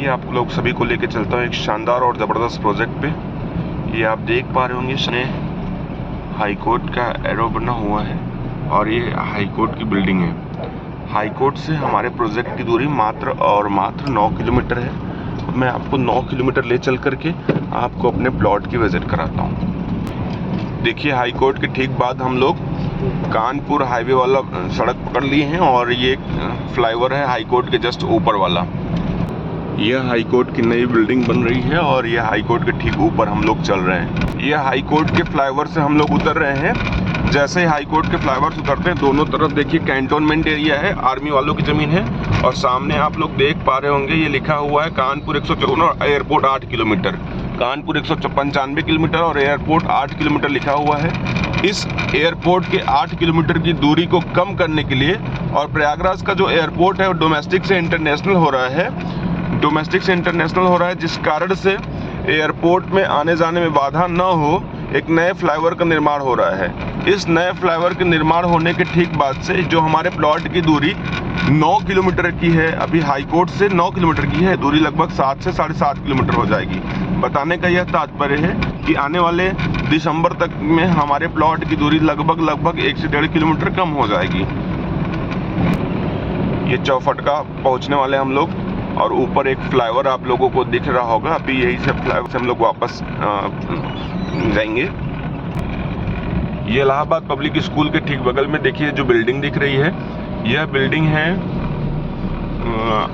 ये आप लोग सभी को लेके चलता हूँ एक शानदार और ज़बरदस्त प्रोजेक्ट पे। ये आप देख पा रहे होंगे सामने हाई कोर्ट का एरो बना हुआ है और ये हाई कोर्ट की बिल्डिंग है। हाई कोर्ट से हमारे प्रोजेक्ट की दूरी मात्र और मात्र 9 किलोमीटर है। मैं आपको 9 किलोमीटर ले चल करके आपको अपने प्लॉट की विजिट कराता हूँ। देखिए, हाई कोर्ट के ठीक बाद हम लोग कानपुर हाईवे वाला सड़क पकड़ लिए हैं और ये फ्लाईओवर है हाई कोर्ट के जस्ट ऊपर वाला। यह हाई कोर्ट की नई बिल्डिंग बन रही है और यह हाई कोर्ट के ठीक ऊपर हम लोग चल रहे हैं। यह हाई कोर्ट के फ्लाईओवर से हम लोग उतर रहे हैं। जैसे ही हाई कोर्ट के फ्लाईओवर से उतरते हैं, दोनों तरफ देखिए कैंटोनमेंट एरिया है, आर्मी वालों की ज़मीन है और सामने आप लोग देख पा रहे होंगे ये लिखा हुआ है कानपुर 154 और एयरपोर्ट 8 किलोमीटर। कानपुर 195 किलोमीटर और एयरपोर्ट 8 किलोमीटर लिखा हुआ है। इस एयरपोर्ट के 8 किलोमीटर की दूरी को कम करने के लिए और प्रयागराज का जो एयरपोर्ट है वो डोमेस्टिक से इंटरनेशनल हो रहा है, जिस कारण से एयरपोर्ट में आने जाने में बाधा न हो, एक नए फ्लाईओवर का निर्माण हो रहा है। इस नए फ्लाईओवर के निर्माण होने के ठीक बाद से जो हमारे प्लॉट की दूरी 9 किलोमीटर की है, अभी हाई कोर्ट से 9 किलोमीटर की है, दूरी लगभग 7 से 7.5 किलोमीटर हो जाएगी। बताने का यह तात्पर्य है कि आने वाले दिसंबर तक में हमारे प्लॉट की दूरी लगभग 1 से 1.5 किलोमीटर कम हो जाएगी। ये चौफटका पहुंचने वाले हम लोग और ऊपर एक फ्लाईओवर आप लोगों को दिख रहा होगा। अभी यही से फ्लाईओवर से हम लोग वापस जाएंगे। ये इलाहाबाद पब्लिक स्कूल के ठीक बगल में देखिए जो बिल्डिंग दिख रही है, यह बिल्डिंग है,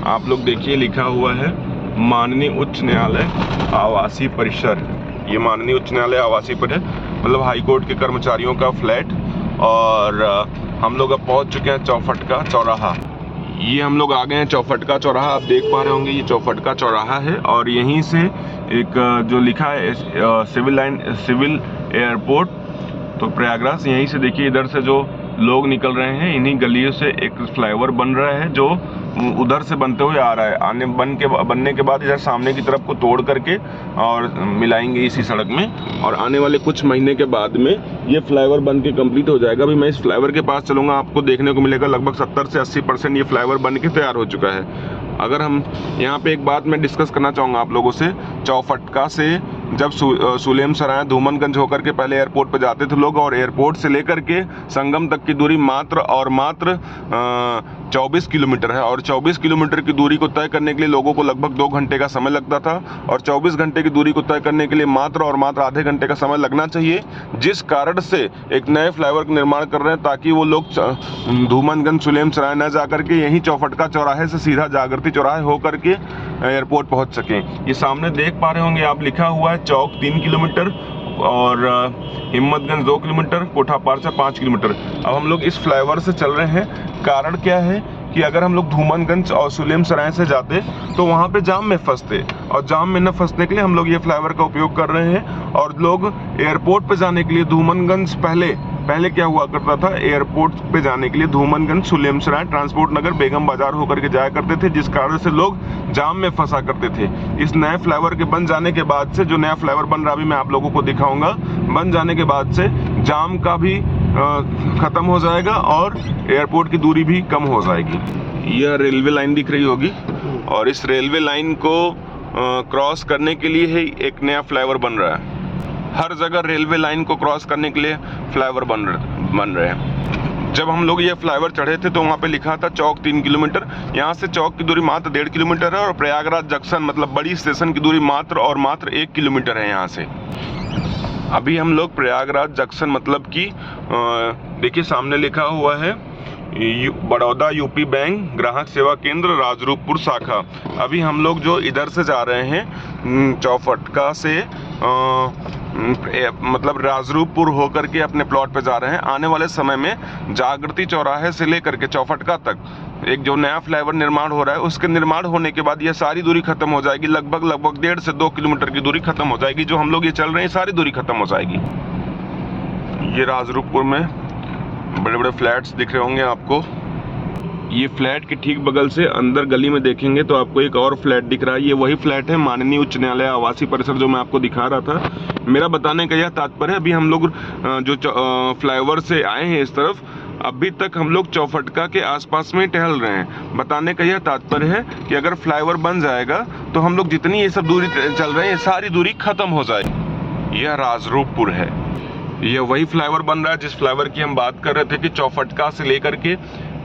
आप लोग देखिए लिखा हुआ है माननीय उच्च न्यायालय आवासीय परिसर। ये माननीय उच्च न्यायालय आवासीय परिसर मतलब हाई कोर्ट के कर्मचारियों का फ्लैट। और हम लोग अब पहुंच चुके हैं चौफटका चौराहा। ये हम लोग आ गए हैं चौफटका चौराहा। आप देख पा रहे होंगे ये चौफटका चौराहा है और यहीं से एक जो लिखा है सिविल एयरपोर्ट तो प्रयागराज, यहीं से देखिए इधर से जो लोग निकल रहे हैं, इन्हीं गलियों से एक फ्लाईओवर बन रहा है जो उधर से बनते हुए आ रहा है। बनने के बाद इधर सामने की तरफ को तोड़ करके और मिलाएंगे इसी सड़क में और आने वाले कुछ महीने के बाद में ये फ्लाईओवर बन के कंप्लीट हो जाएगा। अभी मैं इस फ्लाईओवर के पास चलूँगा, आपको देखने को मिलेगा लगभग 70 से 80% ये फ्लाईओवर बन के तैयार हो चुका है। अगर हम यहाँ पे एक बात मैं डिस्कस करना चाहूँगा आप लोगों से, चौफटका से जब सुलेम सराय धूमनगंज होकर के पहले एयरपोर्ट पे जाते थे लोग और एयरपोर्ट से लेकर के संगम तक की दूरी मात्र और मात्र 24 किलोमीटर है और 24 किलोमीटर की दूरी को तय करने के लिए लोगों को लगभग 2 घंटे का समय लगता था और 24 घंटे की दूरी को तय करने के लिए मात्र और मात्र आधे घंटे का समय लगना चाहिए। जिस कारण से एक नए फ्लाईओवर का निर्माण कर रहे हैं ताकि वो लोग धूमनगंज सुलेम सराय न जा करके यहीं चौफटका चौराहे से सीधा जागृति चौराहे होकर के एयरपोर्ट पहुंच सकें। ये सामने देख पा रहे होंगे आप, लिखा हुआ है चौक 3 किलोमीटर और हिम्मतगंज 2 किलोमीटर, कोठापार से 5 किलोमीटर। अब हम लोग इस फ्लाईओवर से चल रहे हैं। कारण क्या है कि अगर हम लोग धूमनगंज और सुलेम सराय से जाते तो वहाँ पे जाम में फंसते और जाम में न फंसने के लिए हम लोग ये फ्लाईओवर का उपयोग कर रहे हैं। और लोग एयरपोर्ट पे जाने के लिए धूमनगंज पहले क्या हुआ करता था, एयरपोर्ट पे जाने के लिए धूमनगंज सुलेम सराय ट्रांसपोर्ट नगर बेगम बाजार होकर के जाया करते थे, जिस कारण से लोग जाम में फंसा करते थे। इस नए फ्लाईओवर के बन जाने के बाद से, जो नया फ्लाईओवर बन रहा अभी मैं आप लोगों को दिखाऊंगा, बन जाने के बाद से जाम का भी खत्म हो जाएगा और एयरपोर्ट की दूरी भी कम हो जाएगी। यह रेलवे लाइन दिख रही होगी और इस रेलवे लाइन को क्रॉस करने के लिए ही एक नया फ्लाईओवर बन रहा है। हर जगह रेलवे लाइन को क्रॉस करने के लिए फ्लाईओवर बन रहे हैं। जब हम लोग ये फ्लाईओवर चढ़े थे तो वहाँ पे लिखा था चौक 3 किलोमीटर। यहाँ से चौक की दूरी मात्र 1.5 किलोमीटर है और प्रयागराज जंक्शन मतलब बड़ी स्टेशन की दूरी मात्र और मात्र 1 किलोमीटर है यहाँ से। अभी हम लोग प्रयागराज जंक्शन मतलब कि देखिए सामने लिखा हुआ है बड़ौदा यूपी बैंक ग्राहक सेवा केंद्र राजरूपपुर शाखा। अभी हम लोग जो इधर से जा रहे हैं चौफटका से मतलब राजरूपपुर होकर के अपने प्लॉट पे जा रहे हैं। आने वाले समय में जागृति चौराहे से लेकर के चौफटका तक एक जो नया फ्लाईओवर निर्माण हो रहा है, उसके निर्माण होने के बाद यह सारी दूरी खत्म हो जाएगी। लगभग 1.5 से 2 किलोमीटर की दूरी खत्म हो जाएगी। जो हम लोग ये चल रहे हैं सारी दूरी खत्म हो जाएगी। ये राजरूपपुर में बड़े बड़े फ्लैट्स दिख रहे होंगे आपको। ये फ्लैट के ठीक बगल से अंदर गली में देखेंगे तो आपको एक और फ्लैट दिख रहा है। ये वही फ्लैट है माननीय उच्च न्यायालय आवासीय परिसर जो मैं आपको दिखा रहा था। मेरा बताने का यह तात्पर्य है, अभी हम लोग जो फ्लाईओवर से आए हैं इस तरफ अभी तक हम लोग चौफटका के आसपास में टहल रहे हैं। बताने का यह तात्पर्य है कि अगर फ्लाईओवर बन जाएगा तो हम लोग जितनी ये सब दूरी चल रहे हैं, ये सारी दूरी खत्म हो जाएगी। यह राजरूपपुर है। यह वही फ्लाईओवर बन रहा है जिस फ्लाईओवर की हम बात कर रहे थे कि चौफटका से लेकर के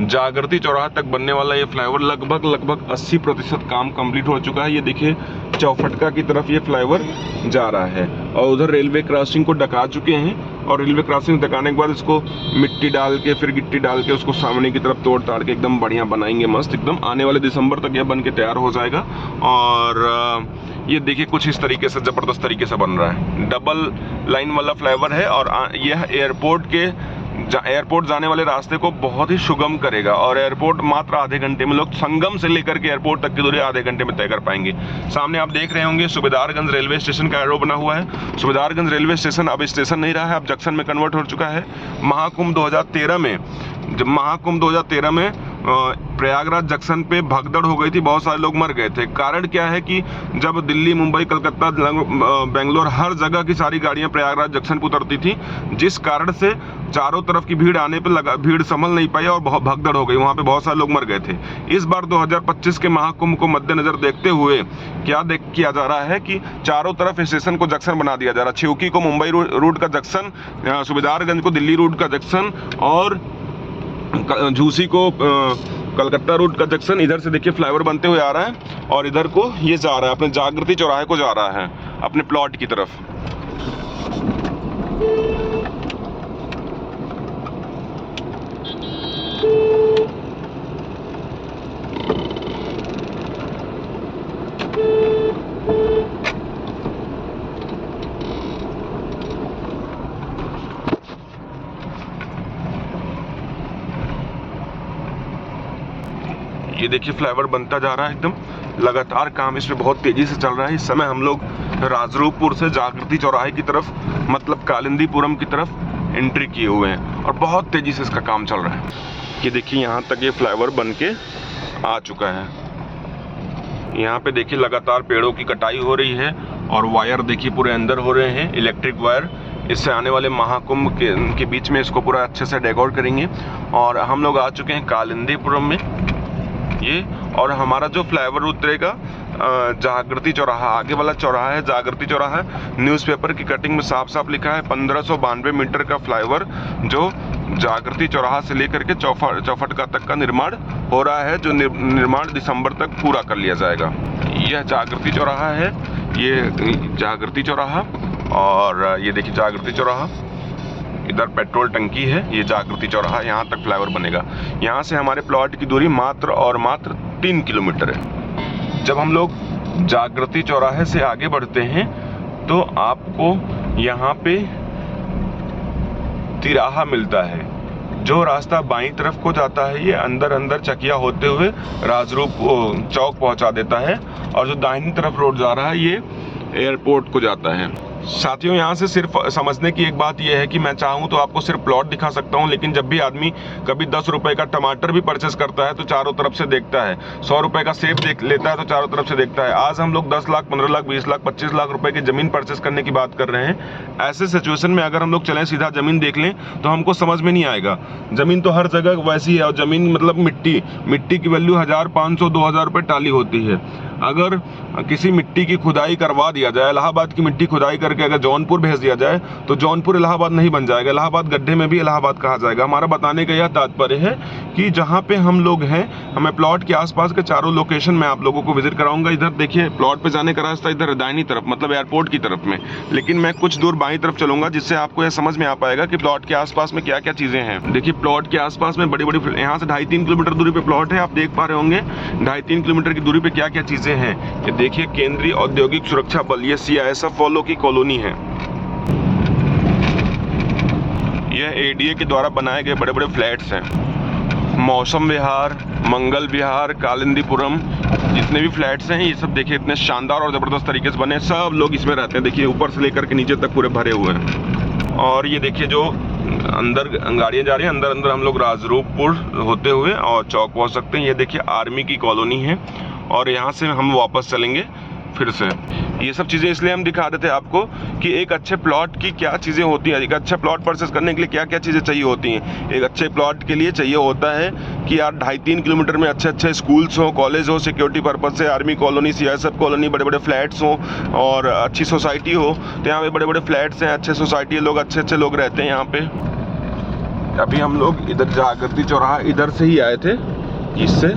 जागृति चौराहा तक बनने वाला ये फ्लाईओवर लगभग 80% काम कंप्लीट हो चुका है। ये देखिए चौफटका की तरफ ये फ्लाईओवर जा रहा है और उधर रेलवे क्रॉसिंग को ढका चुके हैं और रेलवे क्रॉसिंग ढकाने के बाद इसको मिट्टी डाल के फिर गिट्टी डाल के उसको सामने की तरफ तोड़ ताड़ के एकदम बढ़िया बनाएंगे मस्त एकदम। आने वाले दिसंबर तक यह बन के तैयार हो जाएगा और ये देखिए कुछ इस तरीके से ज़बरदस्त तरीके से बन रहा है। डबल लाइन वाला फ्लाईओवर है और यह एयरपोर्ट जाने वाले रास्ते को बहुत ही सुगम करेगा और एयरपोर्ट मात्र आधे घंटे में, लोग संगम से लेकर के एयरपोर्ट तक की दूरी आधे घंटे में तय कर पाएंगे। सामने आप देख रहे होंगे सूबेदारगंज रेलवे स्टेशन का एरो बना हुआ है। सूबेदारगंज रेलवे स्टेशन अब स्टेशन नहीं रहा है, अब जंक्शन में कन्वर्ट हो चुका है। महाकुंभ 2013 में प्रयागराज जंक्शन पे भगदड़ हो गई थी, बहुत सारे लोग मर गए थे। कारण क्या है कि जब दिल्ली, मुंबई, कलकत्ता, बेंगलोर, हर जगह की सारी गाड़ियां प्रयागराज जंक्शन पर उतरती थी, जिस कारण से चारों तरफ की भीड़ आने पे भीड़ संभल नहीं पाई और बहुत भगदड़ हो गई, वहां पे बहुत सारे लोग मर गए थे। इस बार 2025 के महाकुंभ को मद्देनजर देखते हुए किया जा रहा है कि चारों तरफ स्टेशन को जंक्शन बना दिया जा रहा है। छिवकी को मुंबई रूट का जंक्शन, सूबेदारगंज को दिल्ली रूट का जंक्शन और झूसी को कलकत्ता रूट का जंक्शन। इधर से देखिए फ्लाईओवर बनते हुए आ रहा है और इधर को ये जा रहा है, अपने जागृति चौराहे को जा रहा है, अपने प्लॉट की तरफ। ये देखिए फ्लाईओवर बनता जा रहा है, एकदम लगातार काम इसमें बहुत तेजी से चल रहा है। इस समय हम लोग राजरूपपुर से जागृति चौराहे की तरफ, मतलब कालिंदीपुरम की तरफ एंट्री किए हुए हैं और बहुत तेजी से इसका काम चल रहा है। ये देखिए यहाँ तक ये फ्लाईओवर बन के आ चुका है। यहाँ पे देखिए लगातार पेड़ों की कटाई हो रही है और वायर देखिए पूरे अंदर हो रहे हैं, इलेक्ट्रिक वायर। इससे आने वाले महाकुंभ के बीच में इसको पूरा अच्छे से डेकोर करेंगे। और हम लोग आ चुके हैं कालिंदीपुरम में ये, और हमारा जो फ्लाईओवर उतरेगा जागृति चौराहा, आगे वाला चौराहा है जागृति चौराहा। न्यूज़पेपर की कटिंग में साफ साफ लिखा है 1592 मीटर का फ्लाईओवर जो जागृति चौराहा से लेकर के चौफटका तक का निर्माण हो रहा है, जो निर्माण दिसंबर तक पूरा कर लिया जाएगा। यह जागृति चौराहा है, ये जागृति चौराहा, और ये देखिए जागृति चौराहा, इधर पेट्रोल टंकी है, ये जागृति चौराहा, यहाँ तक फ्लाईओवर बनेगा। यहाँ से हमारे प्लॉट की दूरी मात्र और मात्र 3 किलोमीटर है। जब हम लोग जागृति चौराहे से आगे बढ़ते हैं तो आपको यहाँ पे तिराहा मिलता है। जो रास्ता बाईं तरफ को जाता है ये अंदर चकिया होते हुए राजरूप चौक पहुँचा देता है, और जो दाहिनी तरफ रोड जा रहा है ये एयरपोर्ट को जाता है। साथियों, यहाँ से सिर्फ समझने की एक बात यह है कि मैं चाहूँ तो आपको सिर्फ प्लॉट दिखा सकता हूँ, लेकिन जब भी आदमी कभी 10 रुपए का टमाटर भी परचेस करता है तो चारों तरफ से देखता है, 100 रुपए का सेब देख लेता है तो चारों तरफ से देखता है। आज हम लोग 10 लाख, 15 लाख, 20 लाख, 25 लाख रुपए की ज़मीन परचेस करने की बात कर रहे हैं। ऐसे सिचुएशन में अगर हम लोग चलें सीधा ज़मीन देख लें तो हमको समझ में नहीं आएगा। ज़मीन तो हर जगह वैसी है, और ज़मीन मतलब मिट्टी की वैल्यू 1000, 500, 2000 रुपये टाली होती है। अगर किसी मिट्टी की खुदाई करवा दिया जाए, इलाहाबाद की मिट्टी खुदाई करके अगर जौनपुर भेज दिया जाए तो जौनपुर इलाहाबाद नहीं बन जाएगा, इलाहाबाद गड्ढे में भी इलाहाबाद कहा जाएगा। हमारा बताने का यह तात्पर्य है कि जहाँ पे हम लोग हैं, हमें प्लॉट के आसपास के चारों लोकेशन मैं आप लोगों को विजिट कराऊंगा। इधर देखिए प्लॉट पे जाने का रास्ता इधर दाहिनी तरफ, मतलब एयरपोर्ट की तरफ में, लेकिन मैं कुछ दूर बाईं तरफ चलूंगा जिससे आपको यह समझ में आ पाएगा कि प्लॉट के आसपास में क्या क्या चीज़ें हैं। देखिए प्लॉट के आसपास में बड़ी बड़ी, यहाँ से 2.5-3 किलोमीटर दूरी पे प्लॉट है, आप देख पा रहे होंगे 2.5-3 किलोमीटर की दूरी पे क्या क्या चीज़ें हैं। ये देखिए केंद्रीय औद्योगिक सुरक्षा बल, ये CISF वालों की कॉलोनी है। यह ADA के द्वारा बनाए गए बड़े बड़े फ्लैट्स हैं। मौसम विहार, मंगल विहार, कालिंदीपुरम, जितने भी फ्लैट्स हैं ये सब देखिए इतने शानदार और ज़बरदस्त तरीके से बने, सब लोग इसमें रहते हैं। देखिए ऊपर से लेकर के नीचे तक पूरे भरे हुए हैं। और ये देखिए जो अंदर गाड़ियाँ जा रही हैं, अंदर हम लोग राजरूपपुर होते हुए और चौक पहुँच सकते हैं। ये देखिए आर्मी की कॉलोनी है और यहाँ से हम वापस चलेंगे फिर से। ये सब चीज़ें इसलिए हम दिखा रहे थे आपको कि एक अच्छे प्लॉट की क्या चीज़ें होती हैं, एक अच्छा प्लॉट परचेस करने के लिए क्या क्या चीज़ें चाहिए होती हैं। एक अच्छे प्लॉट के लिए चाहिए होता है कि यार 2.5-3 किलोमीटर में अच्छे अच्छे स्कूल्स हो, कॉलेज हो, सिक्योरिटी पर्पज़ से आर्मी कॉलोनी, CSF कॉलोनी, बड़े बड़े फ्लैट्स हो और अच्छी सोसाइटी हो। तो यहाँ पे बड़े बड़े फ्लैट्स हैं, अच्छे सोसाइटी है, लोग अच्छे लोग रहते हैं यहाँ पे। अभी हम लोग इधर जागृति चौराहा इधर से ही आए थे इससे,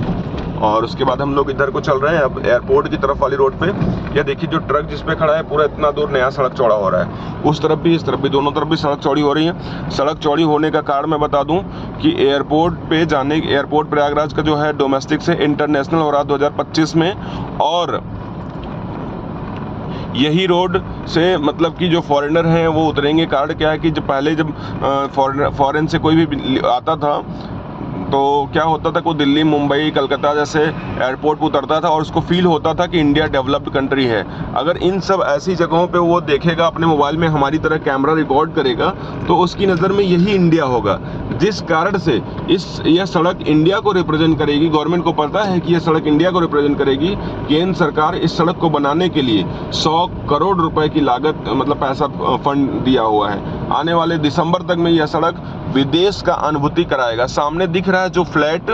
और उसके बाद हम लोग इधर को चल रहे हैं अब एयरपोर्ट की तरफ वाली रोड पे। यह देखिए जो ट्रक जिस पे खड़ा है पूरा इतना दूर नया सड़क चौड़ा हो रहा है, उस तरफ भी इस तरफ भी, दोनों तरफ भी सड़क चौड़ी हो रही है। सड़क चौड़ी होने का कारण मैं बता दूं कि एयरपोर्ट प्रयागराज का जो है डोमेस्टिक से इंटरनेशनल हो रहा है 2025 में, और यही रोड से मतलब कि जो फॉरेनर हैं वो उतरेंगे। कारण क्या है कि जब फॉरेन से कोई भी आता था तो क्या होता था, कोई दिल्ली, मुंबई, कलकत्ता जैसे एयरपोर्ट पर उतरता था और उसको फील होता था कि इंडिया डेवलप्ड कंट्री है। अगर इन सब ऐसी जगहों पे वो देखेगा, अपने मोबाइल में हमारी तरह कैमरा रिकॉर्ड करेगा, तो उसकी नज़र में यही इंडिया होगा। जिस कारण से यह सड़क इंडिया को रिप्रेजेंट करेगी। गवर्नमेंट को पता है कि यह सड़क इंडिया को रिप्रेजेंट करेगी। केंद्र सरकार इस सड़क को बनाने के लिए 100 करोड़ रुपए की लागत मतलब पैसा फंड दिया हुआ है। आने वाले दिसंबर तक में यह सड़क विदेश का अनुभूति कराएगा। सामने दिख रहा है जो फ्लैट,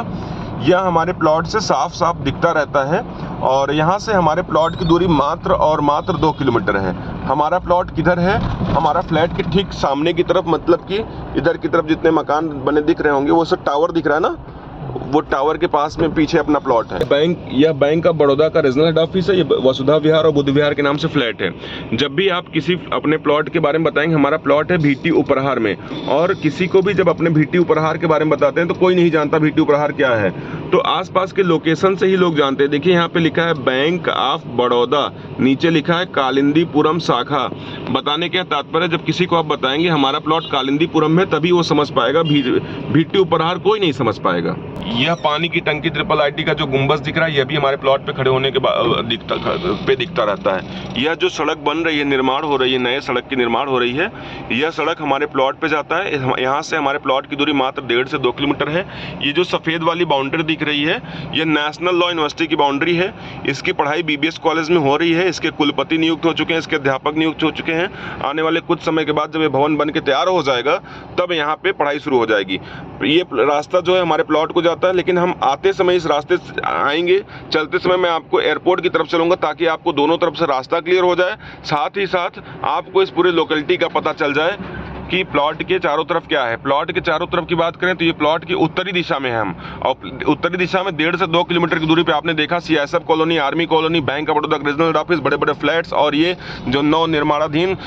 यह हमारे प्लॉट से साफ साफ दिखता रहता है, और यहाँ से हमारे प्लॉट की दूरी मात्र और मात्र 2 किलोमीटर है। हमारा प्लॉट किधर है? हमारा फ्लैट के ठीक सामने की तरफ, मतलब कि इधर की तरफ जितने मकान बने दिख रहे होंगे वो सब टावर दिख रहा है ना, वो टावर के पास में पीछे अपना प्लॉट है। यह बैंक ऑफ बड़ौदा का रीजनल हेड ऑफिस है। ये वसुधा विहार और बुद्ध विहार के नाम से फ्लैट है। जब भी आप किसी अपने प्लॉट के बारे में बताएंगे, हमारा प्लॉट है भीटी उपरहार में, और किसी को भी जब अपने भीटी उपरहार के बारे में बताते हैं तो कोई नहीं जानता भीटी उपरहार क्या है, तो आसपास के लोकेशन से ही लोग जानते हैं। देखिए यहाँ पे लिखा है बैंक ऑफ बड़ौदा, नीचे लिखा है कालिंदीपुरम शाखा। बताने का तात्पर्य, जब किसी को आप बताएंगे हमारा प्लॉट कालिंदीपुरम में, तभी वो समझ पाएगा। भीटी उपरहार कोई नहीं समझ पाएगा। यह पानी की टंकी IIIT का जो गुंबद दिख रहा है, यह भी हमारे प्लॉट पे खड़े होने के बाद दिखता रहता है। यह जो सड़क बन रही है, निर्माण हो रही है, नए सड़क की निर्माण हो रही है, यह सड़क हमारे प्लॉट पे जाता है। यहाँ से हमारे प्लॉट की दूरी मात्र 1.5 से 2 किलोमीटर है। ये जो सफ़ेद वाली बाउंड्री दिख रही है, यह नेशनल लॉ यूनिवर्सिटी की बाउंड्री है। इसकी पढ़ाई BBS कॉलेज में हो रही है। इसके कुलपति नियुक्त हो चुके हैं, इसके अध्यापक नियुक्त हो चुके हैं। आने वाले कुछ समय के बाद जब ये भवन बन के तैयार हो जाएगा, तब यहाँ पे पढ़ाई शुरू हो जाएगी। ये रास्ता जो है हमारे प्लॉट को जाता है, लेकिन हम आते समय इस रास्ते से आएंगे, चलते समय मैं आपको एयरपोर्ट की तरफ चलूंगा, ताकि आपको दोनों तरफ से रास्ता क्लियर हो जाए। साथ ही साथ आपको इस पूरे लोकेलिटी का पता चल जाए कि प्लॉट के चारों तरफ क्या है। प्लॉट के चारों तरफ की बात करें तो ये प्लॉट की उत्तरी दिशा में है हम, और उत्तरी दिशा में 1.5 से 2 किलोमीटर की दूरी पे आपने देखा CSF colony, army colony, bank of Baroda regional head office, बड़े बड़े फ्लैट्स, और ये जो नव निर्माणाधीन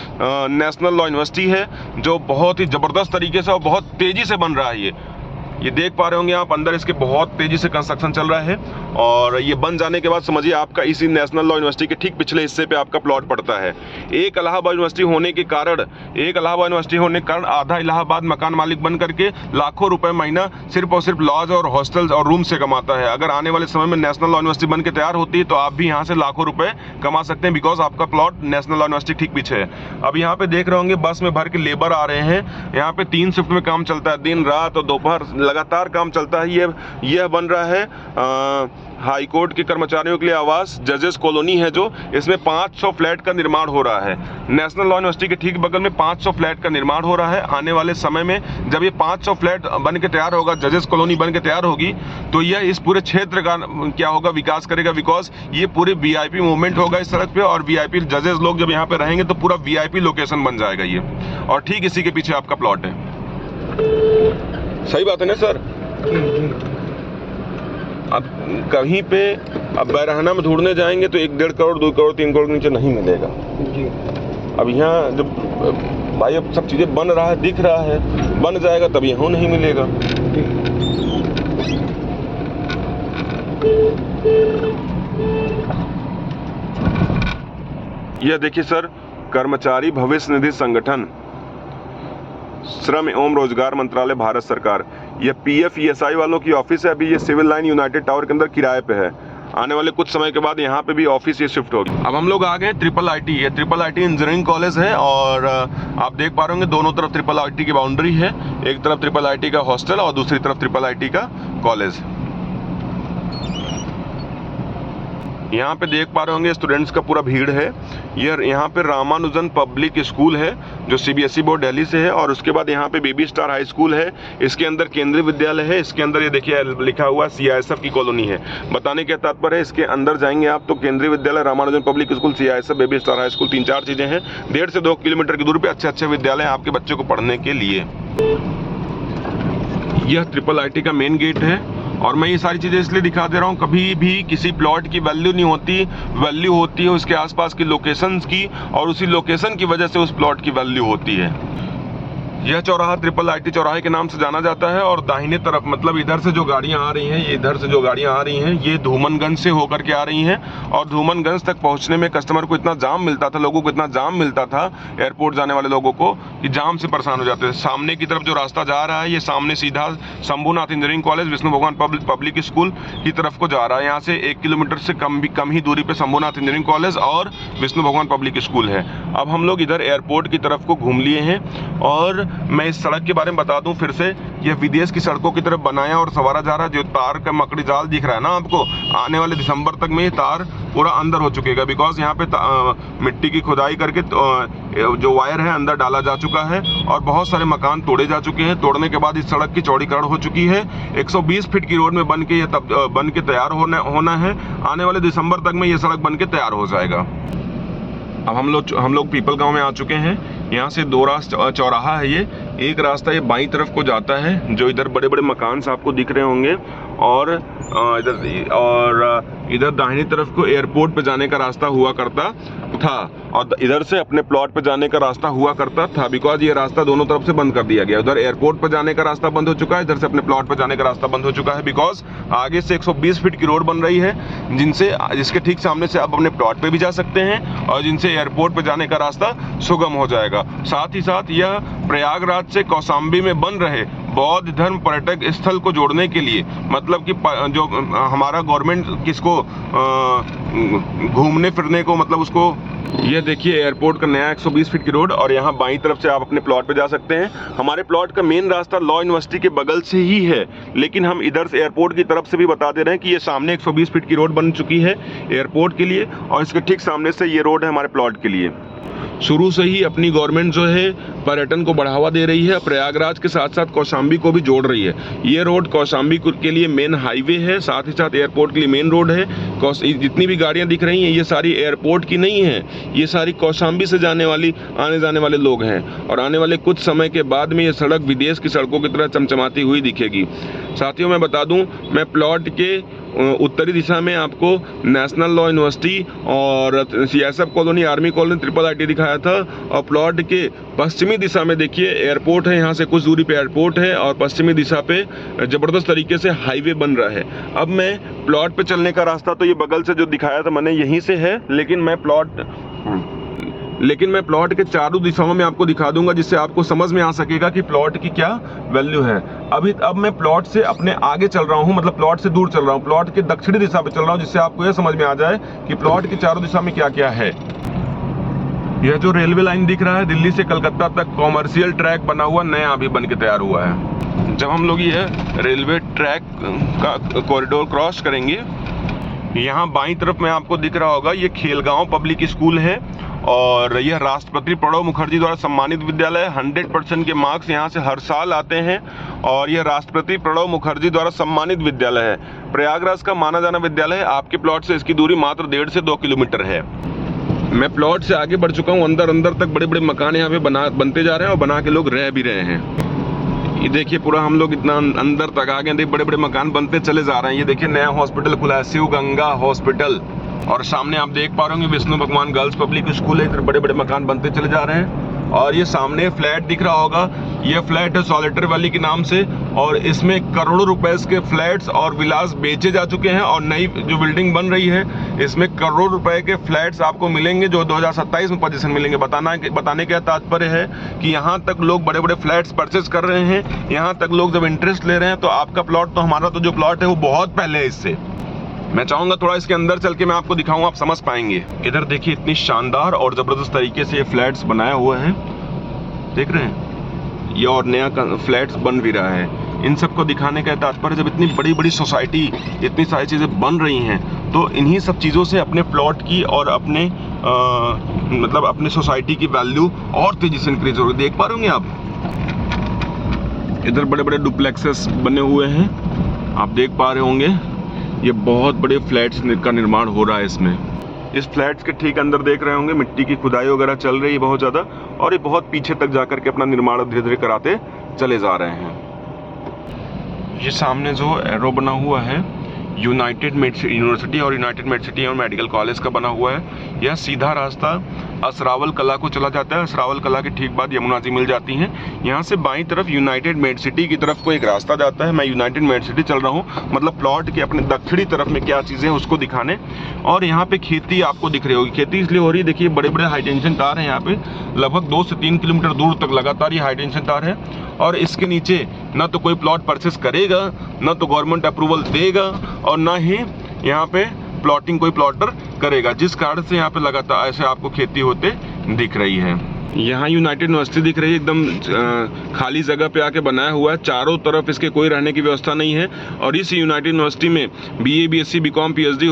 नेशनल लॉ यूनिवर्सिटी है, जो बहुत ही ज़बरदस्त तरीके से और बहुत तेज़ी से बन रहा है। ये देख पा रहे होंगे आप, अंदर इसके बहुत तेजी से कंस्ट्रक्शन चल रहा है, और ये बन जाने के बाद समझिए आपका इसी नेशनल लॉ यूनिवर्सिटी के ठीक पिछले हिस्से पे आपका प्लॉट पड़ता है। एक इलाहाबाद यूनिवर्सिटी होने के कारण आधा इलाहाबाद मकान मालिक बन करके लाखों रुपए महीना सिर्फ और सिर्फ लॉज और हॉस्टल्स और रूम से कमाता है। अगर आने वाले समय में नेशनल लॉ यूनिवर्सिटी बन के तैयार होती है तो आप भी यहाँ से लाखों रुपए कमा सकते हैं, बिकॉज आपका प्लॉट नेशनल लॉ यूनिवर्सिटी ठीक पीछे है। अब यहाँ पे देख रहे होंगे बस में भर के लेबर आ रहे हैं। यहाँ पे 3 शिफ्ट में काम चलता है, दिन रात और दोपहर लगातार काम चलता है। यह बन रहा है हाई कोर्ट के कर्मचारियों के लिए आवास, जजेस कॉलोनी है, जो इसमें 500 फ्लैट का निर्माण हो रहा है। नेशनल लॉ यूनिवर्सिटी के ठीक बगल में 500 फ्लैट का निर्माण हो रहा है। आने वाले समय में जब ये 500 फ्लैट बन के तैयार होगा, जजेस कॉलोनी बन के तैयार होगी, तो यह इस पूरे क्षेत्र का क्या होगा, विकास करेगा। बिकॉज ये पूरे VIP मूवमेंट होगा इस सड़क पे, और VIP जजेस लोग जब यहाँ पे रहेंगे तो पूरा VIP लोकेशन बन जाएगा ये। और ठीक इसी के पीछे आपका प्लॉट है। सही बात है ना सर? अब कहीं पे अब बैरहना में ढूंढने जाएंगे तो 1-1.5 करोड़, 2 करोड़, 3 करोड़ के नीचे नहीं मिलेगा। अब यहाँ जब भाई अब सब चीज़ें बन रहा है, दिख रहा है, बन जाएगा तब यहाँ नहीं मिलेगा। यह देखिए सर, कर्मचारी भविष्य निधि संगठन, श्रम एवं रोजगार मंत्रालय, भारत सरकार। यह PF ESI वालों की ऑफिस है। अभी ये सिविल लाइन यूनाइटेड टावर के अंदर किराए पे है। आने वाले कुछ समय के बाद यहाँ पे भी ऑफिस ये शिफ्ट होगी। अब हम लोग आ गए IIIT। ये IIIT इंजीनियरिंग कॉलेज है, और आप देख पा रहे होंगे दोनों तरफ IIIT की बाउंड्री है। एक तरफ IIIT का हॉस्टल और दूसरी तरफ IIIT का कॉलेज। यहाँ पे देख पा रहे होंगे स्टूडेंट्स का पूरा भीड़ है। ये यहाँ पे रामानुजन पब्लिक स्कूल है जो CBSE बोर्ड दिल्ली से है, और उसके बाद यहाँ पे बेबी स्टार हाई स्कूल है। इसके अंदर केंद्रीय विद्यालय है। इसके अंदर ये देखिए लिखा हुआ CISF की कॉलोनी है। बताने का तात्पर्य है इसके अंदर जाएंगे आप तो केंद्रीय विद्यालय, Ramanujan public school, CISF, baby star high school, 3-4 चीजें हैं। 1.5 से 2 किलोमीटर की दूरी पे अच्छे विद्यालय हैं आपके बच्चे को पढ़ने के लिए। यह IIIT का मेन गेट है, और मैं ये सारी चीज़ें इसलिए दिखा दे रहा हूँ, कभी भी किसी प्लॉट की वैल्यू नहीं होती, वैल्यू होती है उसके आसपास की लोकेशंस की, और उसी लोकेशन की वजह से उस प्लॉट की वैल्यू होती है। यह चौराहा IIIT चौराहे के नाम से जाना जाता है, और दाहिने तरफ मतलब इधर से जो गाड़ियां आ रही हैं, ये इधर से जो गाड़ियां आ रही हैं ये धूमनगंज से होकर के आ रही हैं, और धूमनगंज तक पहुंचने में कस्टमर को इतना जाम मिलता था, लोगों को इतना जाम मिलता था एयरपोर्ट जाने वाले लोगों को, कि जाम से परेशान हो जाते थे। सामने की तरफ जो रास्ता जा रहा है ये सामने सीधा शंभूनाथ इंजीनियरिंग कॉलेज, विष्णु भगवान पब्लिक स्कूल की तरफ को जा रहा है। यहाँ से 1 किलोमीटर से कम ही दूरी पे शंभूनाथ इंजीनियरिंग कॉलेज और विष्णु भगवान पब्लिक स्कूल है। अब हम लोग इधर एयरपोर्ट की तरफ को घूम लिए हैं, और मैं इस सड़क के बारे में बता दूं फिर से, यह विदेश की सड़कों की तरफ बनाया और संवारा जा रहा है। जो तार का मकड़ी जाल दिख रहा है ना आपको, आने वाले दिसंबर तक में ये तार पूरा अंदर हो चुकेगा, बिकॉज यहाँ पे मिट्टी की खुदाई करके जो वायर है अंदर डाला जा चुका है, और बहुत सारे मकान तोड़े जा चुके हैं। तोड़ने के बाद इस सड़क की चौड़ीकरण हो चुकी है। 120 फीट की रोड में बन के तैयार होना है। आने वाले दिसंबर तक में ये सड़क बन के तैयार हो जाएगा। अब हम लोग पीपल गांव में आ चुके हैं। यहाँ से 2 रास्ता चौराहा है ये। एक रास्ता ये बाईं तरफ को जाता है, जो इधर बड़े बड़े मकान आपको दिख रहे होंगे, और इधर दाहिनी तरफ को एयरपोर्ट पे जाने का रास्ता हुआ करता था, और इधर से अपने प्लॉट पे जाने का रास्ता हुआ करता था, बिकॉज ये रास्ता दोनों तरफ से बंद कर दिया गया। उधर एयरपोर्ट पे जाने का रास्ता बंद हो चुका है, इधर से अपने प्लॉट पे जाने का रास्ता बंद हो चुका है, बिकॉज आगे से 120 फीट की रोड बन रही है, जिसके ठीक सामने से आप अपने प्लॉट पे भी जा सकते हैं, और जिनसे एयरपोर्ट पे जाने का रास्ता सुगम हो जाएगा। साथ ही साथ यह प्रयागराज से कौशाम्बी में बन रहे बौद्ध धर्म पर्यटक स्थल को जोड़ने के लिए, मतलब कि जो हमारा गवर्नमेंट किसको घूमने फिरने को, मतलब उसको, ये देखिए एयरपोर्ट का नया 120 फीट की रोड, और यहाँ बाईं तरफ से आप अपने प्लॉट पे जा सकते हैं। हमारे प्लॉट का मेन रास्ता लॉ यूनिवर्सिटी के बगल से ही है, लेकिन हम इधर से एयरपोर्ट की तरफ से भी बता दे रहे हैं कि ये सामने 120 फीट की रोड बन चुकी है एयरपोर्ट के लिए, और इसके ठीक सामने से ये रोड है हमारे प्लॉट के लिए। शुरू से ही अपनी गवर्नमेंट जो है पर्यटन को बढ़ावा दे रही है, प्रयागराज के साथ साथ कौशाम्बी को भी जोड़ रही है। ये रोड कौशाम्बी के लिए मेन हाईवे है, साथ ही साथ एयरपोर्ट के लिए मेन रोड है। जितनी भी गाड़ियां दिख रही हैं ये सारी एयरपोर्ट की नहीं है, ये सारी कौशाम्बी से आने जाने वाले लोग हैं, और आने वाले कुछ समय के बाद में ये सड़क विदेश की सड़कों की तरह चमचमाती हुई दिखेगी। साथियों, मैं बता दूं, मैं प्लॉट के उत्तरी दिशा में आपको नेशनल लॉ यूनिवर्सिटी और CISF colony, army colony, IIIT दिखाया था, और प्लॉट के पश्चिमी दिशा में देखिए एयरपोर्ट है, यहाँ से कुछ दूरी पे एयरपोर्ट है, और पश्चिमी दिशा पे ज़बरदस्त तरीके से हाईवे बन रहा है। अब मैं प्लॉट पे चलने का रास्ता तो ये बगल से जो दिखाया था मैंने यहीं से है, लेकिन मैं प्लॉट के चारों दिशाओं में आपको दिखा दूंगा, जिससे आपको समझ में आ सकेगा कि प्लॉट की क्या वैल्यू है। अब मैं प्लॉट से अपने आगे चल रहा हूं, मतलब प्लॉट से दूर चल रहा हूं, प्लॉट के दक्षिणी दिशा पे चल रहा हूं, जिससे आपको यह समझ में आ जाए कि प्लॉट की चारों दिशा में क्या क्या है। यह जो रेलवे लाइन दिख रहा है, दिल्ली से कलकत्ता तक कॉमर्शियल ट्रैक बना हुआ नया अभी बन के तैयार हुआ है। जब हम लोग ये रेलवे ट्रैक का कॉरिडोर क्रॉस करेंगे, यहाँ बाईं तरफ में आपको दिख रहा होगा ये खेलगांव पब्लिक स्कूल है, और यह राष्ट्रपति प्रणब मुखर्जी द्वारा सम्मानित विद्यालय है। 100% के मार्क्स यहाँ से हर साल आते हैं, और यह राष्ट्रपति प्रणब मुखर्जी द्वारा सम्मानित विद्यालय है। प्रयागराज का माना जाना विद्यालय है। आपके प्लॉट से इसकी दूरी मात्र 1.5 से 2 किलोमीटर है। मैं प्लॉट से आगे बढ़ चुका हूँ, अंदर तक बड़े बड़े मकान यहाँ पे बनते जा रहे हैं, और बना के लोग रह भी रहे हैं। ये देखिए पूरा हम लोग इतना अंदर तक आ गए, बड़े बड़े मकान बनते चले जा रहे हैं। ये देखिए नया हॉस्पिटल खुला है, शिव गंगा हॉस्पिटल, और सामने आप देख पा रहे होंगे विष्णु भगवान गर्ल्स पब्लिक स्कूल है। इधर बड़े बड़े मकान बनते चले जा रहे हैं, और ये सामने फ्लैट दिख रहा होगा, ये फ्लैट है सॉलिटरी वैली के नाम से, और इसमें करोड़ों रुपए के फ्लैट्स और विलास बेचे जा चुके हैं, और नई जो बिल्डिंग बन रही है इसमें करोड़ों रुपए के फ्लैट्स आपको मिलेंगे, जो 2027 में पोजीशन मिलेंगे। बताने का तात्पर्य है कि यहाँ तक लोग बड़े बड़े फ्लैट्स परचेज कर रहे हैं, यहाँ तक लोग जब इंटरेस्ट ले रहे हैं, तो आपका प्लॉट तो हमारा तो जो प्लॉट है वो बहुत पहले है इससे। मैं चाहूंगा थोड़ा इसके अंदर चल के मैं आपको दिखाऊं, आप समझ पाएंगे। इधर देखिए इतनी शानदार और जबरदस्त तरीके से ये फ्लैट्स बनाए हुए हैं, देख रहे हैं ये, और नया फ्लैट्स बन भी रहा है। इन सबको दिखाने का तात्पर्य, जब इतनी बड़ी बड़ी सोसाइटी, इतनी सारी चीजें बन रही हैं, तो इन्हीं सब चीज़ों से अपने प्लॉट की और अपने मतलब अपने सोसाइटी की वैल्यू और तेज़ी से इंक्रीज हो रही है। देख पा रहे होंगे आप, इधर बड़े बड़े डुप्लेक्सेस बने हुए हैं, आप देख पा रहे होंगे। ये बहुत बड़े फ्लैट्स का निर्माण हो रहा है इसमें। इस फ्लैट्स के ठीक अंदर देख रहे होंगे मिट्टी की खुदाई वगैरह चल रही है बहुत ज़्यादा, और ये बहुत पीछे तक जाकर के अपना निर्माण धीरे धीरे कराते चले जा रहे हैं। ये सामने जो एरो बना हुआ है यूनाइटेड यूनिवर्सिटी और यूनाइटेड मेडिसिटी और मेडिकल कॉलेज का बना हुआ है। यह सीधा रास्ता असरावल कला को चला जाता है। असरावल कला के ठीक बाद यमुना जी मिल जाती हैं। यहाँ से बाईं तरफ यूनाइटेड मेडिसिटी की तरफ को एक रास्ता जाता है। मैं यूनाइटेड मेडिसिटी चल रहा हूँ, मतलब प्लॉट के अपने दक्षिणी तरफ में क्या चीज़ें हैं उसको दिखाने। और यहाँ पे खेती आपको दिख रही होगी। खेती इसलिए हो रही है, देखिए बड़े बड़े हाई टेंशन तार हैं यहाँ पे, लगभग 2 से 3 किलोमीटर दूर तक लगातार ये हाई टेंशन तार है। और इसके नीचे ना तो कोई प्लॉट परचेस करेगा, ना तो गवर्नमेंट अप्रूवल देगा, और ना ही यहाँ पे प्लॉटिंग कोई प्लॉटर करेगा, जिस कारण से यहाँ पे लगातार ऐसे आपको खेती होते दिख रही है। यहाँ यूनाइटेड यूनिवर्सिटी दिख रही है, एकदम खाली जगह पे आके बनाया हुआ है। चारों तरफ इसके कोई रहने की व्यवस्था नहीं है। और इस यूनाइटेड यूनिवर्सिटी में BA BSc BCom PhD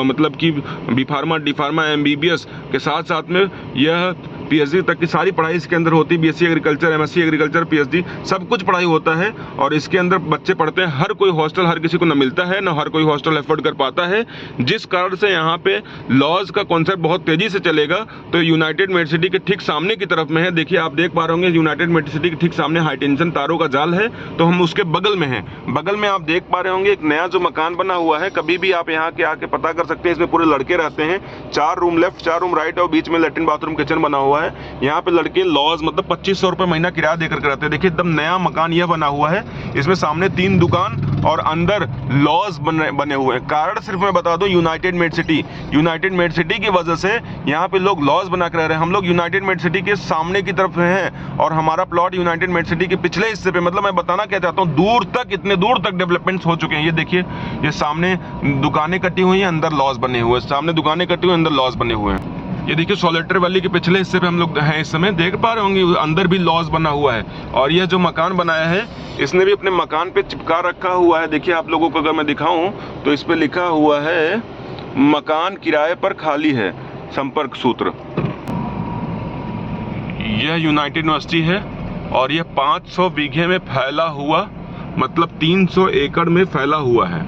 मतलब कि B pharma D pharma MBBS के साथ साथ में यह PhD तक की सारी पढ़ाई इसके अंदर होती है। BSc agriculture, MSc agriculture, PhD सब कुछ पढ़ाई होता है। और इसके अंदर बच्चे पढ़ते हैं। हर कोई हॉस्टल हर किसी को न मिलता है, न हर कोई हॉस्टल एफोर्ड कर पाता है, जिस कारण से यहाँ पे लॉज का कॉन्सेप्ट बहुत तेजी से चलेगा। तो यूनाइटेड मेडिसिटी के ठीक सामने की तरफ में है, देखिए आप देख पा रहे होंगे यूनाइटेड मेडिसिटी के ठीक सामने हाई टेंशन तारों का जाल है। तो हम उसके बगल में हैं। बगल में आप देख पा रहे होंगे एक नया जो मकान बना हुआ है, कभी भी आप यहाँ के आके पता कर सकते हैं। इसमें पूरे लड़के रहते हैं, 4 रूम लेफ्ट, 4 रूम राइट, और बीच में लेटरिन बाथरूम किचन बना हुआ है। यहाँ पे लड़के लॉज मतलब 2500 रुपये महीना किराया देकर के रहते हैं। देखिए एकदम नया मकान यह बना हुआ है। इसमें सामने 3 दुकान और अंदर लॉज बने हुए हैं। कारण सिर्फ मैं बता दूं, यूनाइटेड मेडिसिटी की वजह से यहाँ पे लोग लॉज बना कर रह रहे हैं। हम लोग यूनाइटेड मेडिसिटी के सामने की तरफ हैं और हमारा प्लॉट यूनाइटेड मेडिसिटी के पिछले हिस्से पे, मतलब मैं बताना क्या चाहता हूँ, दूर तक, इतने दूर तक डेवलपमेंट्स हो चुके हैं। ये देखिए, ये सामने दुकानें कटी हुई हैं, अंदर लॉज बने हुए हैं। सामने दुकानें कटी हुई, अंदर लॉज बने हुए हैं। ये देखिए सॉलिटरी वैली के पिछले हिस्से पे हम लोग हैं इस समय, देख पा रहे होंगे अंदर भी लॉज बना हुआ है। और यह जो मकान बनाया है इसने भी अपने मकान पे चिपका रखा हुआ है। देखिए आप लोगों को अगर मैं दिखाऊं तो इस पे लिखा हुआ है मकान किराए पर खाली है, संपर्क सूत्र। यह यूनाइटेड यूनिवर्सिटी है और यह 500 बीघे में फैला हुआ, मतलब 300 एकड़ में फैला हुआ है।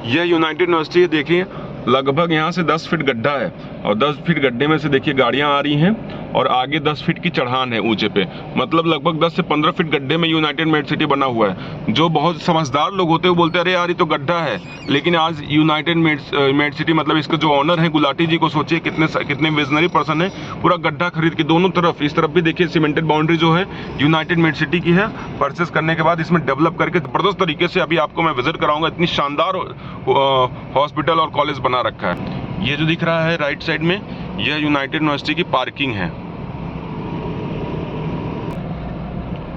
यह यूनाइटेड यूनिवर्सिटी है। देखिए लगभग यहाँ से 10 फीट गड्ढा है और 10 फीट गड्ढे में से देखिए गाड़ियाँ आ रही हैं और आगे 10 फीट की चढ़ान है ऊंचे पे, मतलब लगभग 10 से 15 फीट गड्ढे में यूनाइटेड मेडिसिटी बना हुआ है। जो बहुत समझदार लोग होते हैं वो बोलते हैं अरे यार ये तो गड्ढा है, लेकिन आज यूनाइटेड मेडिसिटी मतलब इसका जो ऑनर है गुलाटी जी को सोचिए कितने विजनरी पर्सन है, पूरा गड्ढा खरीद के दोनों तरफ, इस तरफ भी देखिए सीमेंटेड बाउंड्री जो है यूनाइटेड मेडिसिटी की है। परचेस करने के बाद इसमें डेवलप करके जबरदस्त तरीके से अभी आपको मैं विजिट कराऊंगा। इतनी शानदार हॉस्पिटल और कॉलेज बना रखा है। ये जो दिख रहा है राइट साइड में, यह यूनाइटेड यूनिवर्सिटी की पार्किंग है।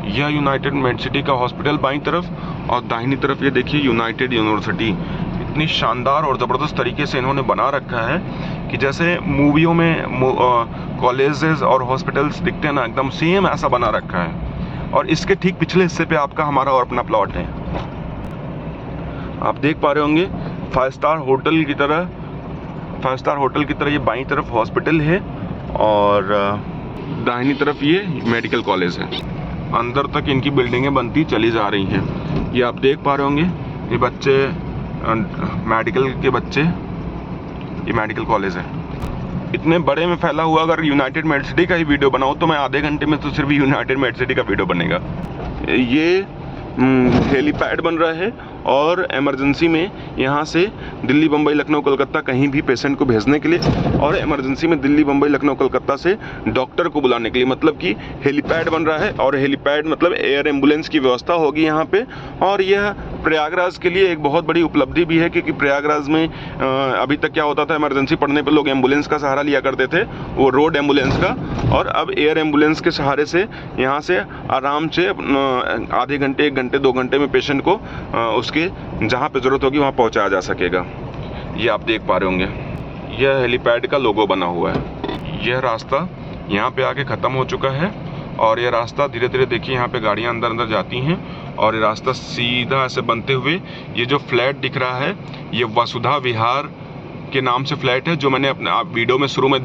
यह यूनाइटेड मेडिसिटी का हॉस्पिटल बाईं तरफ, और दाहिनी तरफ ये देखिए यूनाइटेड यूनिवर्सिटी। इतनी शानदार और ज़बरदस्त तरीके से इन्होंने बना रखा है कि जैसे मूवियों में कॉलेजेस और हॉस्पिटल्स दिखते हैं ना, एकदम सेम ऐसा बना रखा है। और इसके ठीक पिछले हिस्से पे आपका हमारा और अपना प्लॉट है। आप देख पा रहे होंगे 5 स्टार होटल की तरह ये बाईं तरफ हॉस्पिटल है और दाहिनी तरफ ये मेडिकल कॉलेज है। अंदर तक इनकी बिल्डिंगें बनती चली जा रही हैं। ये आप देख पा रहे होंगे, ये बच्चे मेडिकल के बच्चे, ये मेडिकल कॉलेज है। इतने बड़े में फैला हुआ, अगर यूनाइटेड मेडिसिटी का ही वीडियो बनाऊँ तो मैं आधे घंटे में तो सिर्फ यूनाइटेड मेडिसिटी का वीडियो बनेगा। ये हेलीपैड बन रहा है और इमरजेंसी में यहाँ से दिल्ली, बम्बई, लखनऊ, कोलकाता कहीं भी पेशेंट को भेजने के लिए, और इमरजेंसी में दिल्ली, बम्बई, लखनऊ, कोलकाता से डॉक्टर को बुलाने के लिए, मतलब कि हेलीपैड बन रहा है। और हेलीपैड मतलब एयर एम्बुलेंस की व्यवस्था होगी यहाँ पे। और यह प्रयागराज के लिए एक बहुत बड़ी उपलब्धि भी है, क्योंकि प्रयागराज में अभी तक क्या होता था, इमरजेंसी पड़ने पर लोग एम्बुलेंस का सहारा लिया करते थे, वो रोड एम्बुलेंस का, और अब एयर एम्बुलेंस के सहारे से यहाँ से आराम से आधे घंटे, 1 घंटे, 2 घंटे में पेशेंट को उसके जहाँ पे ज़रूरत होगी वहाँ पहुँचाया जा सकेगा। ये आप देख पा रहे होंगे, यह हेलीपैड का लोगो बना हुआ है। यह रास्ता यहाँ पे आके ख़त्म हो चुका है और यह रास्ता धीरे धीरे देखिए यहाँ पे गाड़ियाँ अंदर अंदर जाती हैं और ये रास्ता सीधा ऐसे बनते हुए ये जो फ्लैट दिख रहा है, ये वसुधा विहार के नाम से फ्लैट है, जो मैंने अपने आप वीडियो में शुरू में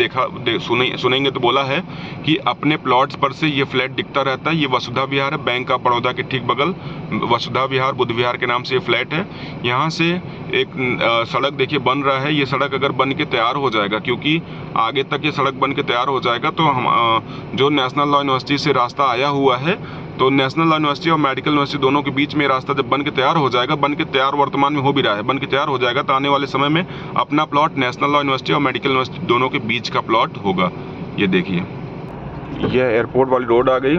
सुनेंगे तो बोला है कि अपने प्लॉट्स पर से ये फ्लैट दिखता रहता है। ये वसुधा विहार है, बैंक ऑफ बड़ौदा के ठीक बगल वसुधा विहार बुद्ध विहार के नाम से ये फ्लैट है। यहाँ से एक सड़क देखिए बन रहा है। ये सड़क अगर बन के तैयार हो जाएगा, क्योंकि आगे तक ये सड़क बन के तैयार हो जाएगा तो हम जो नेशनल लॉ यूनिवर्सिटी से रास्ता आया हुआ है, तो नेशनल लॉ यूनिवर्सिटी और मेडिकल यूनिवर्सिटी दोनों के बीच में रास्ता जब बन के तैयार हो जाएगा, बन के तैयार वर्तमान में हो भी रहा है, बन के तैयार हो जाएगा, तो आने वाले समय में अपना प्लॉट नेशनल लॉ यूनिवर्सिटी और मेडिकल यूनिवर्सिटी दोनों के बीच का प्लॉट होगा। ये देखिए, यह एयरपोर्ट वाली रोड आ गई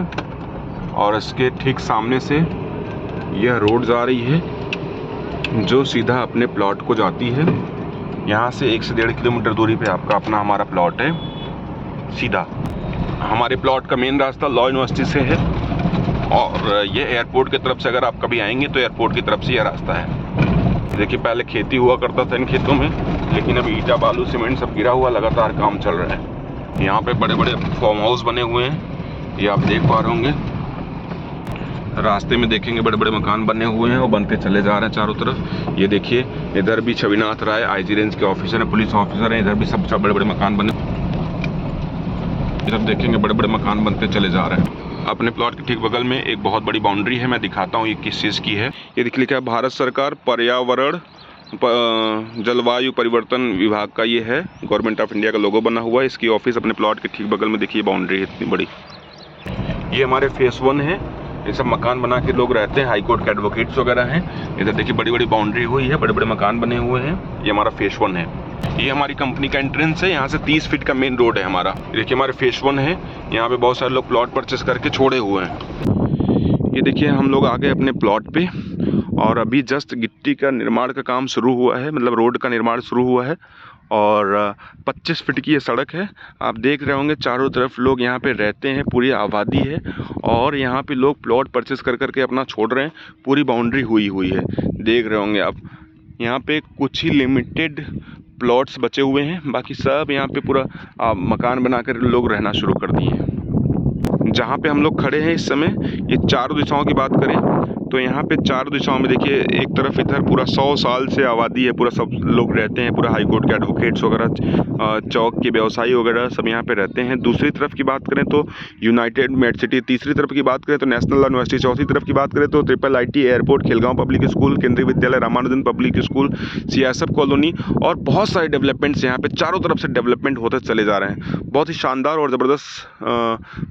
और इसके ठीक सामने से यह रोड जा रही है जो सीधा अपने प्लॉट को जाती है। यहाँ से 1 से 1.5 किलोमीटर दूरी पे आपका अपना हमारा प्लॉट है। सीधा हमारे प्लॉट का मेन रास्ता लॉ यूनिवर्सिटी से है और ये एयरपोर्ट की तरफ से अगर आप कभी आएंगे तो एयरपोर्ट की तरफ से यह रास्ता है। देखिए, पहले खेती हुआ करता था इन खेतों में, लेकिन अब ईटा बालू सीमेंट सब गिरा हुआ, लगातार काम चल रहा है। यहाँ पे बड़े बड़े फार्म हाउस बने हुए हैं, ये आप देख पा रहे होंगे। रास्ते में देखेंगे बड़े बड़े मकान बने हुए हैं और बनते चले जा रहे हैं चारों तरफ। ये देखिए, इधर भी छविनाथ राय IG रेंज के ऑफिसर हैं, पुलिस ऑफिसर हैं, इधर भी सब बड़े बड़े मकान बने। इधर देखेंगे बड़े बड़े मकान बनते चले जा रहे हैं। अपने प्लॉट के ठीक बगल में एक बहुत बड़ी बाउंड्री है, मैं दिखाता हूँ ये किस चीज़ की है। ये देख लिखा है भारत सरकार पर्यावरण जलवायु परिवर्तन विभाग का ये है, गवर्नमेंट ऑफ इंडिया का लोगो बना हुआ है। इसकी ऑफिस अपने प्लॉट के ठीक बगल में देखिए, बाउंड्री है इतनी बड़ी। ये हमारे फेस 1 है, ये सब मकान बना के लोग रहते हैं, हाई कोर्ट के एडवोकेट्स वगैरह हैं। इधर देखिए बड़ी बड़ी बाउंड्री हुई है, बड़े बड़े मकान बने हुए हैं। ये हमारा फेस 1 है। ये हमारी कंपनी का एंट्रेंस है, यहाँ से 30 फीट का मेन रोड है हमारा। देखिए हमारे फेस 1 है, यहाँ पे बहुत सारे लोग प्लॉट परचेस करके छोड़े हुए हैं। ये देखिए हम लोग आ गए अपने प्लॉट पे और अभी जस्ट गिट्टी का निर्माण का काम शुरू हुआ है, मतलब रोड का निर्माण शुरू हुआ है और 25 फीट की ये सड़क है। आप देख रहे होंगे चारों तरफ लोग यहाँ पे रहते हैं, पूरी आबादी है और यहाँ पे लोग प्लॉट परचेस कर करके अपना छोड़ रहे हैं। पूरी बाउंड्री हुई है, देख रहे होंगे आप। यहाँ पे कुछ ही लिमिटेड प्लॉट्स बचे हुए हैं, बाकी सब यहाँ पे पूरा मकान बनाकर लोग रहना शुरू कर दिए हैं। जहाँ पे हम लोग खड़े हैं इस समय, ये चारों दिशाओं की बात करें तो यहाँ पे चारों दिशाओं में देखिए, एक तरफ इधर पूरा 100 साल से आबादी है, पूरा सब लोग रहते हैं, पूरा हाई कोर्ट के एडवोकेट्स वगैरह, चौक के व्यवसायी वगैरह सब यहाँ पे रहते हैं। दूसरी तरफ की बात करें तो यूनाइटेड मेड सिटी, तीसरी तरफ की बात करें तो नेशनल लॉ यूनिवर्सिटी, चौथी तरफ की बात करें तो IIIT airport, Khelgaon public school, केंद्रीय विद्यालय Ramanujan public school, CSF colony और बहुत सारे डेवलपमेंट्स यहाँ पे चारों तरफ से डेवलपमेंट होते चले जा रहे हैं। बहुत ही शानदार और ज़बरदस्त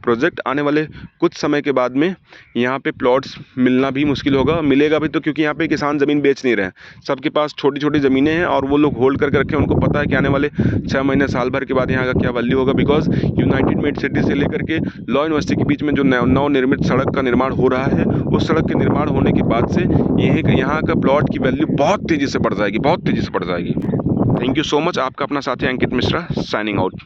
प्रोजेक्ट। आने वाले कुछ समय के बाद में यहाँ पे प्लॉट्स मिलना भी मुश्किल होगा, मिलेगा भी तो, क्योंकि यहाँ पे किसान ज़मीन बेच नहीं रहे हैं, सबके पास छोटी छोटी ज़मीनें हैं और वो लोग होल्ड करके रखे हैं। उनको पता है कि आने वाले 6 महीने साल भर के बाद यहाँ का क्या वैल्यू होगा, बिकॉज यूनाइटेड मेड सिटी से लेकर के लॉ यूनिवर्सिटी के बीच में जो नवनिर्मित सड़क का निर्माण हो रहा है, उस सड़क के निर्माण होने के बाद से यहाँ का प्लॉट की वैल्यू बहुत तेज़ी से बढ़ जाएगी, बहुत तेज़ी से बढ़ जाएगी। Thank you so much. आपका अपना साथी अंकित मिश्रा, साइनिंग आउट।